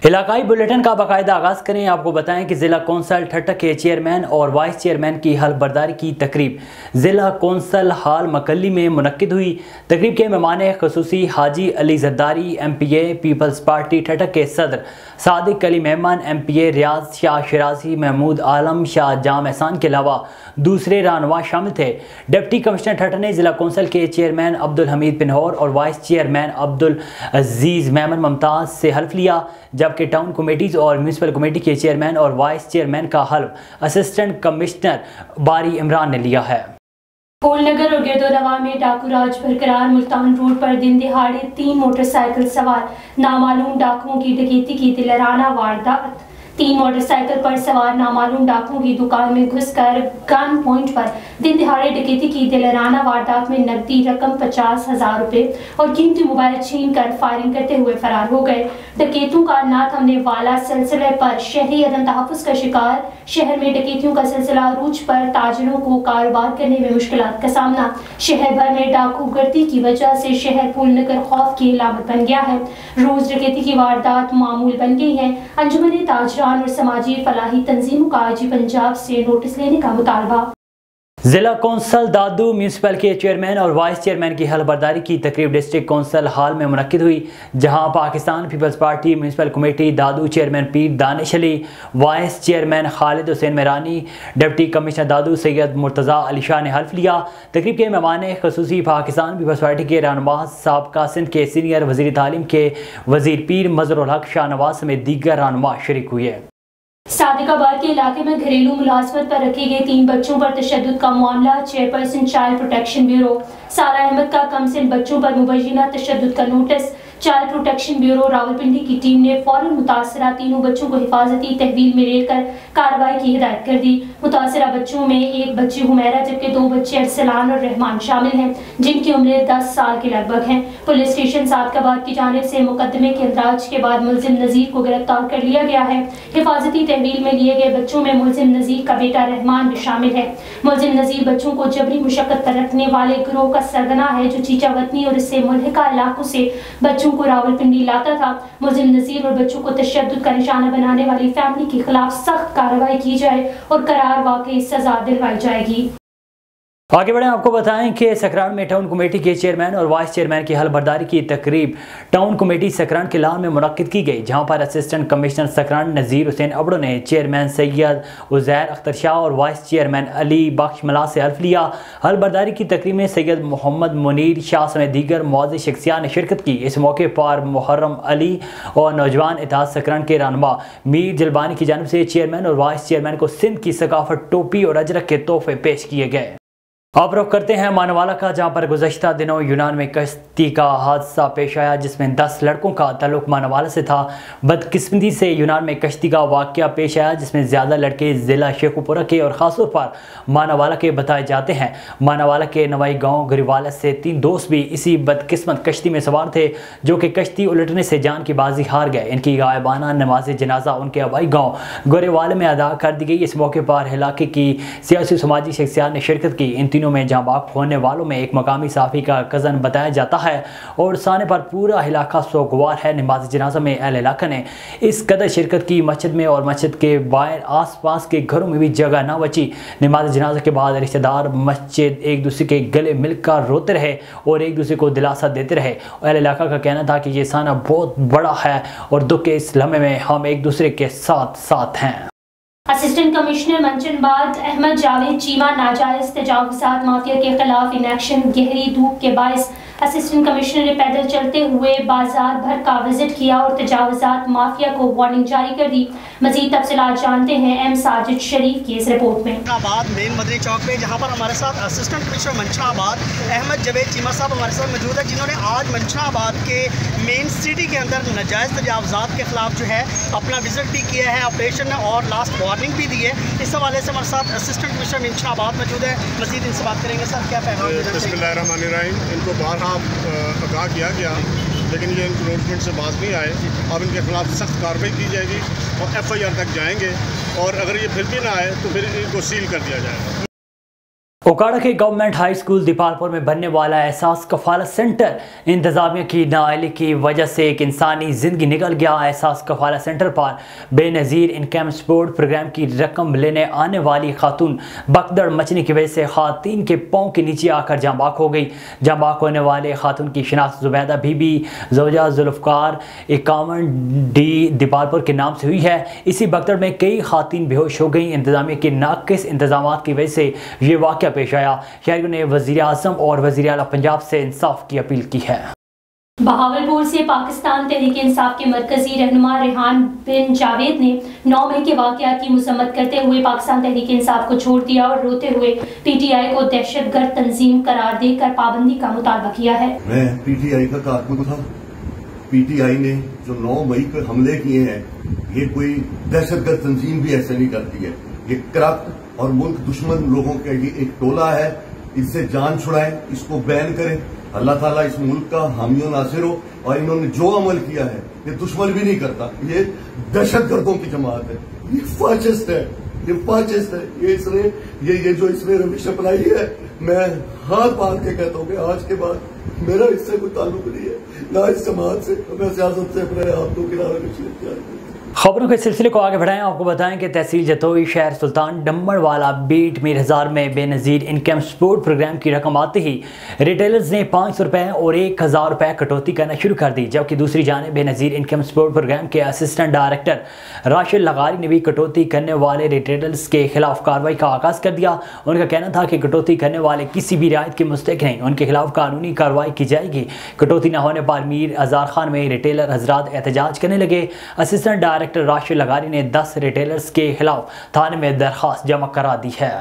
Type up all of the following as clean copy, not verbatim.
علاقائی بلیٹن کا باقاعدہ آغاز کریں۔ آپ کو بتائیں کہ ضلع کونسل ٹھٹک کے چیئرمین اور وائس چیئرمین کی حلف برداری کی تقریب ضلع کونسل ہال مکلی میں منعقد ہوئی۔ تقریب کے مہمان خصوصی حاجی علی زرداری ایم پی اے پیپلز پارٹی ٹھٹک کے صدر، صادق علی مہمان ایم پی اے ریاض شاہ شیرازی، محمود عالم شاہ جام احسان کے علاوہ دوسرے رہنما شامل تھے۔ ڈپٹی کمشنر ٹھٹر نے ضلع کونسل کے چیئرمین عبدالحمید پنہور اور وائس چیئرمین عبدالعزیز میمن ممتاز سے حلف لیا، جبکہ ٹاؤن کمیٹیز اور میونسپل کمیٹی کے چیئرمین اور وائس چیئرمین کا حلف اسسٹنٹ کمشنر باری عمران نے لیا ہے۔ پھول نگر اور گرد و نواح میں ڈاکو راج برقرار۔ ملتان روڈ پر دن دہاڑے 3 موٹر سائیکل سوار نامعلوم ڈاکوؤں کی ڈکیتی کی دلارانہ واردات۔ 3 موٹر سائیکل پر سوار نامعلوم ڈاکوؤں کی دکان میں گھس کر گن پوائنٹ پر دن دہاڑے ڈکیتی کی دلارانہ واردات میں نقدی رقم 50,000 روپے اور قیمتی موبائل چھین کر فائرنگ کرتے ہوئے فرار ہو گئے۔ ڈکیتوں کا نہ تھمنے والا سلسلے پر شہری عدم تحفظ کا شکار۔ شہر میں ڈکیتیوں کا سلسلہ عروج پر، تاجروں کو کاروبار کرنے میں مشکلات کا سامنا۔ شہر بھر میں ڈاکو گردی کی وجہ سے شہر پھول نگر خوف کی علامت بن گیا ہے۔ روز ڈکیتی کی واردات معمول بن گئی ہیں۔ انجمن تاجران اور سماجی فلاحی تنظیموں کا آئی جی پنجاب سے نوٹس لینے کا مطالبہ۔ ضلع کونسل دادو میونسپل کے چیئرمین اور وائس چیئرمین کی حلف برداری کی تقریب ڈسٹرکٹ کونسل ہال میں منعقد ہوئی، جہاں Pakistan Peoples Party municipal committee Dadu chairman Pir Danish Ali, vice chairman Khalid Hussain Mirani, deputy commissioner Dadu Syed Murtaza Ali Shah نے حلف لیا۔ تقریب کے مہمان خصوصی پاکستان پیپلز پارٹی کے رہنما، سابقہ سندھ کے سینئر وزیر تعلیم کے وزیر پیر مظہر الحق شاہ نواز سمیت دیگر رہنما شریک ہوئے۔ صادق آباد کے علاقے میں گھریلو ملازمت پر رکھے گئے 3 بچوں پر تشدد کا معاملہ۔ Chairperson child protection bureau Sara Ahmed کا کم سن بچوں پر مبینہ تشدد کا نوٹس۔ چائلڈ پروٹیکشن بیورو راولپنڈی کی ٹیم نے فوراً متاثرہ تینوں بچوں کو حفاظتی تحویل میں لے کر کارروائی کی ہدایت کر دی۔ متاثرہ بچوں میں ایک بچی حمیرہ جبکہ 2 بچے ارسلان اور رحمان شامل ہیں، جن کی عمریں 10 سال کے لگ بھگ ہیں۔ پولیس اسٹیشن صادق آباد کی جانب سے مقدمے کے اندراج کے بعد ملزم نذیر کو گرفتار کر لیا گیا ہے۔ حفاظتی تحویل میں لیے گئے بچوں میں ملزم نذیر کا بیٹا رحمان بھی شامل ہے۔ ملزم نذیر بچوں کو جبری مشقت پر رکھنے والے گروہ کا سرگنا ہے، جو چیچا وطنی اور اس سے ملحقہ علاقوں سے بچوں کو راولپنڈی لاتا تھا۔ ملزم نذیر اور بچوں کو تشدد کا نشانہ بنانے والی فیملی کے خلاف سخت کارروائی کی جائے اور قرار واقعی سزا دلوائی جائے گی۔ آگے بڑھیں، آپ کو بتائیں کہ سکران میں ٹاؤن کمیٹی کے چیئرمین اور وائس چیئرمین کی حلف برداری کی تقریب ٹاؤن کمیٹی سکران کے لان میں منعقد کی گئی، جہاں پر اسسٹنٹ کمشنر سکران نذیر حسین ابڑو نے چیئرمین سید عزیر اختر شاہ اور وائس چیئرمین علی بخش ملا سے حلف لیا۔ حلف برداری کی تقریب میں سید محمد منیر شاہ سمیت دیگر معزز شخصیات نے شرکت کی۔ اس موقع پر محرم علی اور نوجوان اتحاد سکران کے رہنما میر جلبانی کی جانب سے چیئرمین اور وائس چیئرمین کو سندھ کی ثقافت ٹوپی اور اجرک کے تحفے پیش کیے گئے۔ آپ رخ کرتے ہیں مانوالا کا، جہاں پر گزشتہ دنوں یونان میں کشتی کا حادثہ پیش آیا، جس میں 10 لڑکوں کا تعلق مانوالا سے تھا۔ بدقسمتی سے یونان میں کشتی کا واقعہ پیش آیا، جس میں زیادہ لڑکے ضلع شیخوپورہ کے اور خاص طور پر مانوالا کے بتائے جاتے ہیں۔ مانوالا کے نوائی گاؤں گریوالا سے 3 دوست بھی اسی بدقسمت کشتی میں سوار تھے، جو کہ کشتی الٹنے سے جان کی بازی ہار گئے۔ ان کی غائبانہ نماز جنازہ ان کے آبائی گاؤں گریوالا میں ادا کر دی گئی۔ اس موقع پر علاقے کی سیاسی سماجی شخصیات نے شرکت کی۔ ان تینوں میں جہاں باغ ہونے والوں میں ایک مقامی صحافی کا کزن بتایا جاتا ہے اور سانے پر پورا علاقہ سوگوار ہے۔ نماز جنازہ میں اہل علاقہ نے اس قدر شرکت کی، مسجد میں اور مسجد کے باہر آس پاس کے گھروں میں بھی جگہ نہ بچی۔ نماز جنازہ کے بعد رشتہ دار مسجد ایک دوسرے کے گلے مل کر روتے رہے اور ایک دوسرے کو دلاسا دیتے رہے۔ اہل علاقہ کا کہنا تھا کہ یہ سانہ بہت بڑا ہے اور دکھ کے اس لمحے میں ہم ایک دوسرے کے ساتھ ہیں۔ اسسٹنٹ کمشنر منچن باد احمد جاوید چیمہ ناجائز تجاوزات مافیا کے خلاف ان ایکشن۔ گہری دھوپ کے باعث اسسٹنٹ کمشنر نے پیدل چلتے ہوئے بازار بھر کا وزٹ کیا اور تجاوزات مافیا کو وارننگ جاری کر دی۔ مزید تفصیلات جانتے ہیں ایم ساجد شریف کی اس رپورٹ میں۔ آباد مین مدنی چوک پہ، جہاں پر ہمارے ساتھ اسسٹنٹ کمشنر منچا آباد احمد جاوید چیمہ صاحب ہمارے ساتھ موجود ہے، جنہوں نے آج منچا آباد کے مین سٹی کے اندر ناجائز تجاوزات کے خلاف جو ہے اپنا وزٹ بھی کیا ہے، آپریشن اور لاسٹ وارننگ بھی دی ہے۔ اس حوالے سے ہمارے ساتھ اسسٹنٹ کمشنر منچا آباد موجود ہے، مزید ان سے بات کریں گے۔ سر کیا پیغام دینا چاہیے؟ بسم اللہ الرحمن الرحیم۔ ان کو بارہا آگاہ کیا گیا، لیکن یہ انکروچمنٹ سے باز نہیں آئے۔ اب ان کے خلاف سخت کارروائی کی جائے گی اور FIR تک جائیں گے، اور اگر یہ پھر بھی نہ آئے تو پھر ان کو سیل کر دیا جائے گا۔ ओकाड़ा के गवर्नमेंट हाई स्कूल दीपालपुर में बनने वाला एहसास कफालत सेंटर इंतजामिया की नाअहली की वजह से एक इंसानी ज़िंदगी निकल गया। एहसास कफालत सेंटर पर बेनज़ीर इनकम सपोर्ट प्रोग्राम की रकम लेने आने वाली खातून भगदड़ मचने की वजह से खातून के पाँव के नीचे आकर जाँ बाक हो गई। जाँ बाक होने वाले खातून की शनाख्त जुबैदा बीबी ज़ौजा जुल्फ़कार 51 डी दीपालपुर के नाम से हुई है। इसी भगदड़ में कई खातून बेहोश हो गई। इंतजामिया के नाक़िस इंतजाम की वजह से ये वाक़या पेश आया। शहरियों ने वज़ीर आज़म और वज़ीर आला पंजाब से इंसाफ की अपील की है। बहावलपुर से पाकिस्तान तहरीक इंसाफ के मरकजी रहनुमा रेहान बिन जावेद ने 9 मई के वाक़यात की मज़म्मत करते हुए पाकिस्तान तहरीक इंसाफ को छोड़ दिया और रोते हुए PTI को दहशतगर्द तंजीम करार देकर पाबंदी का मुतालबा किया है। मैं PTI का कारकुन था। PTI ने जो 9 मई पर हमले किए हैं, ये कोई दहशतगर्द तंजीम भी ऐसे नहीं करती है। ये करप्ट और मुल्क दुश्मन लोगों का ये एक टोला है। इससे जान छुड़ाएं, इसको बैन करें। अल्लाह ताला इस मुल्क का हामी और नासिर हो। और इन्होंने जो अमल किया है ये दुश्मन भी नहीं करता, ये दहशतगर्दों की जमात है, ये फाशिस्ट है, ये फाशिस्ट है। ये इसने ये जो इसने रविश अपनाई है, मैं हाथ बांध के कहता हूँ कि आज के बाद मेरा इससे कोई ताल्लुक नहीं है, ना इस जमात से। मैं सियासत से अपने आप को किनारा कर। खबरों के सिलसिले को आगे बढ़ाएं। आपको बताएं कि तहसील जतोई शहर सुल्तान डम्बरवाला बीट मीर हज़ार में बेनज़ीर इनकम सपोर्ट प्रोग्राम की रकम आते ही रिटेलर्स ने 500 रुपये और 1000 रुपये कटौती करना शुरू कर दी। जबकि दूसरी जानिब बेनज़ीर इनकम सपोर्ट प्रोग्राम के असिस्टेंट डायरेक्टर राशिद लगारी ने भी कटौती करने वाले रिटेलर्स के खिलाफ कार्रवाई का आगाज़ कर दिया। उनका कहना था कि कटौती करने वाले किसी भी रियायत के मुस्तहिक नहीं, उनके खिलाफ कानूनी कार्रवाई की जाएगी। कटौती न होने पर मीर अज़ार खान में रिटेलर हजरात एहतजाज करने लगे। असिस्टेंट डायरेक्टर राशिद लगारी ने 10 रिटेलर्स के खिलाफ थाने में दरख्वास्त जमा करा दी है।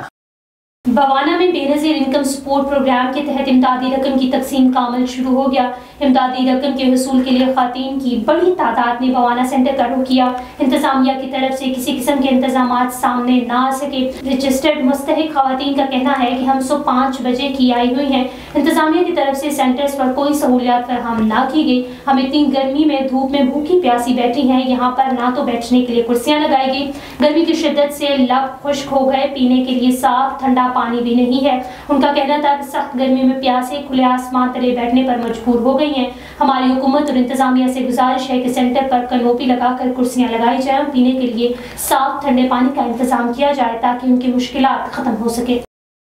बवाना में बेनज़ीर इनकम सपोर्ट प्रोग्राम के तहत इमदादी रकम की तकसीम का अमल शुरू हो गया। इमदादी रकम के वसूल के लिए खातीन की बड़ी तादाद ने बवाना सेंटर का रुख किया। इंतजामिया की तरफ से किसी किस्म के इंतजाम सामने ना आ सके। रजिस्टर्ड मुस्तहिक खवातीन का कहना है कि हम सुबह 5 बजे की आई हुई हैं। इंतजामिया की तरफ से सेंटर्स पर कोई सहूलियात फराहम ना की गई। हम इतनी गर्मी में धूप में भूखी प्यासी बैठी हैं। यहाँ पर ना तो बैठने के लिए कुर्सियाँ लगाई गई, गर्मी की शिद्दत से लब खुश्क हो गए, पीने के लिए साफ ठंडा पानी भी नहीं है। उनका कहना था कि सख्त गर्मी में प्यासे खुले आसमान तले बैठने पर मजबूर हो गई हैं। हमारी हुकूमत और इंतजामिया से गुजारिश है कि सेंटर पर कनोपी लगाकर कुर्सियां लगाई जाए और पीने के लिए साफ ठंडे पानी का इंतजाम किया जाए ताकि उनकी मुश्किलात खत्म हो सके।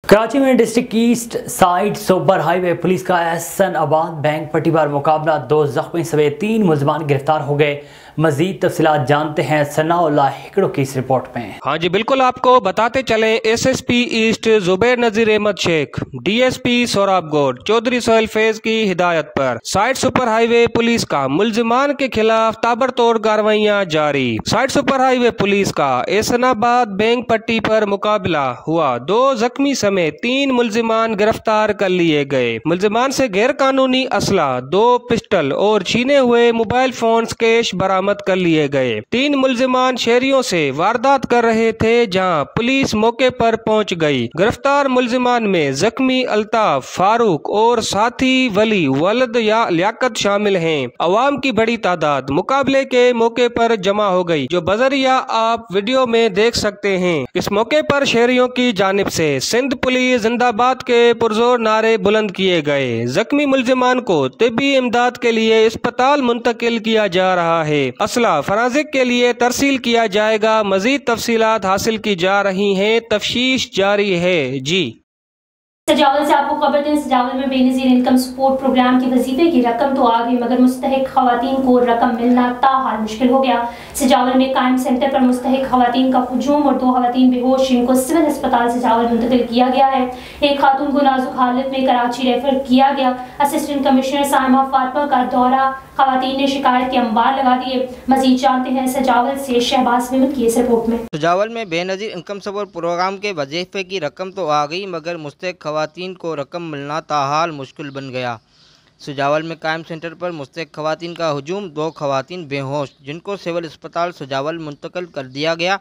कराची में district east side super highway police का एहसन आबाद बैंक पट्टी पर मुकाबला, 2 जख्मी समेत 3 मुलजमान गिरफ्तार हो गए। मजीद तफसीलात जानते हैं सनाउल्लाह हिकड़ो की इस रिपोर्ट में। हाँ जी बिल्कुल, आपको बताते चले SSP east Zubair Nazir Ahmad Sheikh, DSP Sorab गौर, चौधरी सोहेल फैज की हिदायत पर साइड सुपर हाईवे पुलिस का मुलजमान के खिलाफ ताबड़तोड़ कार्रवाइयाँ जारी। साइड सुपर हाईवे पुलिस का एहसनाबाद बैंक पट्टी पर मुकाबला हुआ, 2 जख्मी समेत 3 मुलजमान गिरफ्तार कर लिए गए। मुलजमान से गैर कानूनी असला, 2 पिस्टल और छीने हुए मोबाइल फोन कैश बरामद कर लिए गए। 3 मुलजिमान शहरियों से वारदात कर रहे थे, जहां पुलिस मौके पर पहुंच गई। गिरफ्तार मुलजिमान में जख्मी अल्ताफ, फारूक और साथी वली वलद या लियाकत शामिल हैं। अवाम की बड़ी तादाद मुकाबले के मौके पर जमा हो गई, जो बजरिया आप वीडियो में देख सकते हैं। इस मौके पर शहरियों की जानिब से सिंध पुलिस जिंदाबाद के पुरजोर नारे बुलंद किए गए। जख्मी मुलजिमान को तिब्बी इमदाद के लिए अस्पताल मुंतकिल किया जा रहा है। असला फराजिक के लिए तरसील किया जाएगा। मजीद तफसीलात हासिल की जा रही हैं, तफ्तीश जारी है। जी सजावल से आपको खबर दें, सजावल में बेनज़ीर इनकम सपोर्ट प्रोग्राम की वजीफे की रकम तो आ गई, मगर मुस्तहिक खवातीन को रकम मिलना ताहाल मुश्किल हो गया। सजावल में कायम सेंटर पर मुस्तहिक खवातीन का हुजूम और 2 खवातीन बेहोश, जिनको सिविल अस्पताल सजावल मुंतकिल किया गया है। एक खातून को नाजुक हालत में कराची रेफर किया गया। असिस्टेंट कमिश्नर साइमा फातिमा का दौरा, खवातीन ने शिकायत के अंबार लगा दिए। मजीद जानते हैं सजावल से शहबाज मेमन की इस रिपोर्ट में। सजावल में बेनज़ीर इनकम सपोर्ट प्रोग्राम के वजीफे की रकम तो आ गई, मगर मुस्तहिक खवातीन को रकम मिलना ताहाल मुश्किल बन गया। सजावल में कायम सेंटर पर मुस्तहिक खवातीन का हुजूम, 2 खवातीन बेहोश, जिनको सिविल अस्पताल सजावल मुंतकिल कर दिया गया।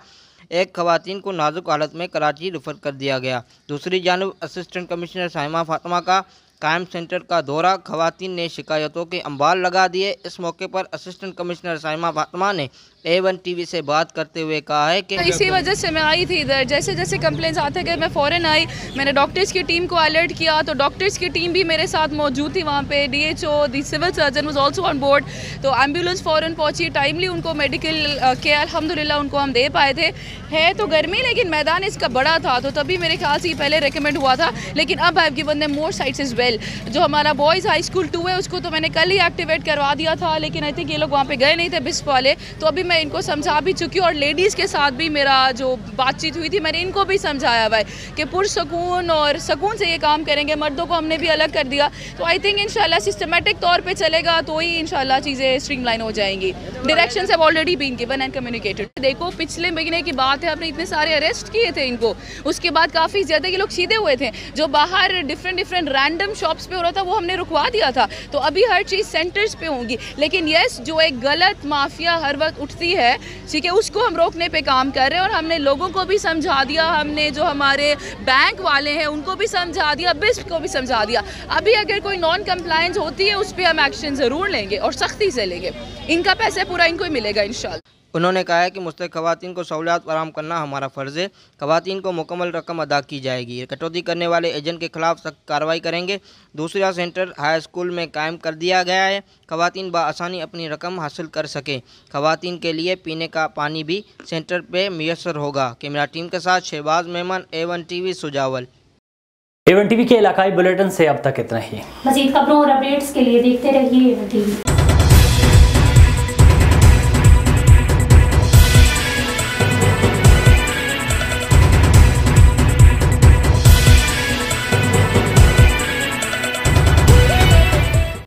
एक खवातीन को नाजुक हालत में कराची रेफर कर दिया गया। दूसरी जानब असिस्टेंट कमिश्नर साइमा फातिमा का कायम सेंटर का दौरा, खवातीन ने शिकायतों के अंबार लगा दिए। इस मौके पर असिस्टेंट कमिश्नर साइमा फातिमा ने A1 टीवी से बात करते हुए कहा है कि इसी वजह से मैं आई थी इधर। जैसे जैसे कंप्लेंट्स आते गए मैं फ़ौरन आई, मैंने डॉक्टर्स की टीम को अलर्ट किया, तो डॉक्टर्स की टीम भी मेरे साथ मौजूद थी वहाँ पे। DHO the civil surgeon was also on board, तो एम्बुलेंस फ़ौरन पहुँची, टाइमली उनको मेडिकल केयर अल्हम्दुलिल्लाह उनको हम दे पाए थे। है तो गर्मी लेकिन मैदान इसका बड़ा था, तो तभी मेरे ख्याल से पहले रेकमेंड हुआ था, लेकिन अब I have given them more sites as well. जो हमारा बॉयज़ हाई स्कूल 2 है उसको तो मैंने कल ही एक्टिवेट करवा दिया था, लेकिन आई थिंक ये लोग वहाँ पे गए नहीं थे बिस्प वाले, तो अभी मैं इनको समझा भी चुकी हूँ। और लेडीज़ के साथ भी मेरा जो बातचीत हुई थी मैंने इनको भी समझाया हुआ है कि पुरसकून और सकून से ये काम करेंगे। मर्दों को हमने भी अलग कर दिया, तो आई थिंक इंशाल्लाह सिस्टमेटिक तौर पे चलेगा तो ही इंशाल्लाह चीज़ें स्ट्रीमलाइन हो जाएंगी। Directions have already been given and communicated. देखो पिछले महीने की बात है, आपने इतने सारे अरेस्ट किए थे इनको, उसके बाद काफ़ी ज़्यादा ये लोग सीधे हुए थे। जो बाहर डिफरेंट रैंडम शॉप्स पे हो रहा था वो हमने रुकवा दिया था, तो अभी हर चीज़ सेंटर्स पे होंगी। लेकिन यस, जो एक गलत माफिया हर वक्त उठती है, ठीक है, उसको हम रोकने पे काम कर रहे हैं। और हमने लोगों को भी समझा दिया, हमने जो हमारे बैंक वाले हैं उनको भी समझा दिया, बिस्प को भी समझा दिया। अभी अगर कोई नॉन कंप्लायंस होती है उस पर हम एक्शन ज़रूर लेंगे और सख्ती से लेंगे। इनका पैसा पूरा इनको ही मिलेगा इंशाल्लाह। उन्होंने कहा है कि मुस्तहक ख़वातीन को सहूलियात फराहम करना हमारा फ़र्ज़ है। ख़वातीन को मुकम्मल रकम अदा की जाएगी। कटौती करने वाले एजेंट के खिलाफ सख्त कार्रवाई करेंगे। दूसरा सेंटर हाई स्कूल में कायम कर दिया गया है, ख़वातीन बआसानी अपनी रकम हासिल कर सकें। ख़वातीन के लिए पीने का पानी भी सेंटर पे मैसर होगा। कैमरा टीम के साथ Shahbaz Memon, A1 TV Sujawal. A1 TV के इलाकाई बुलेटिन से अब तक इतना ही। मज़ीद खबरों और अपडेट्स के लिए देखते रहिए A1 TV।